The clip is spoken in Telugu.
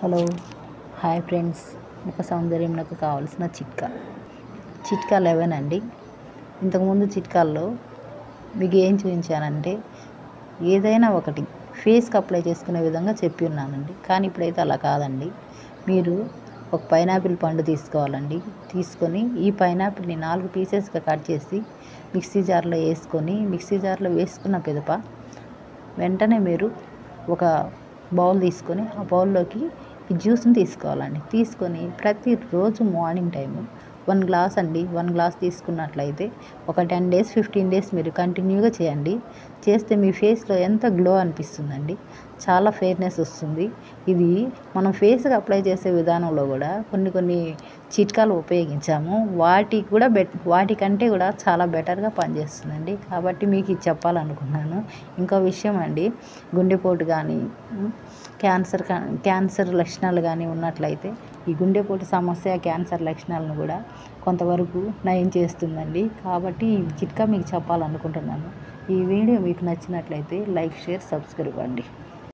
హలో హాయ్ ఫ్రెండ్స్, ముఖ సౌందర్యంకు కావాల్సిన చిట్కా 11 అండి. ఇంతకుముందు చిట్కాల్లో మీకు ఏం చూపించానంటే ఏదైనా ఒకటి ఫేస్కి అప్లై చేసుకునే విధంగా చెప్పి ఉన్నానండి. కానీ ఇప్పుడైతే అలా కాదండి. మీరు ఒక పైనాపిల్ పండు తీసుకోవాలండి. తీసుకొని ఈ పైనాపిల్ని 4 పీసెస్గా కట్ చేసి మిక్సీ జార్లో వేసుకున్న పిదప వెంటనే మీరు ఒక బౌల్ తీసుకొని ఆ బౌల్లోకి ఈ జ్యూస్ని తీసుకోవాలండి. తీసుకొని ప్రతిరోజు మార్నింగ్ టైము 1 గ్లాస్ అండి. 1 గ్లాస్ తీసుకున్నట్లయితే ఒక 10 డేస్ 15 డేస్ మీరు కంటిన్యూగా చేయండి. చేస్తే మీ ఫేస్లో ఎంత గ్లో అనిపిస్తుందండి. చాలా ఫెయిర్నెస్ వస్తుంది. ఇది మనం ఫేస్కి అప్లై చేసే విధానంలో కూడా కొన్ని చిట్కాలు ఉపయోగించాము. వాటికంటే కూడా చాలా బెటర్గా పనిచేస్తుందండి. కాబట్టి మీకు ఇది చెప్పాలనుకున్నాను. ఇంకో విషయం అండి, గుండెపోటు కానీ క్యాన్సర్ లక్షణాలు కానీ ఉన్నట్లయితే ఈ గుండెపోటు సమస్య, క్యాన్సర్ లక్షణాలను కూడా కొంతవరకు నయం చేస్తుందండి. కాబట్టి ఈ చిట్కా మీకు చెప్పాలనుకుంటున్నాను. ఈ వీడియో మీకు నచ్చినట్లయితే లైక్, షేర్, సబ్స్క్రైబ్ అండి.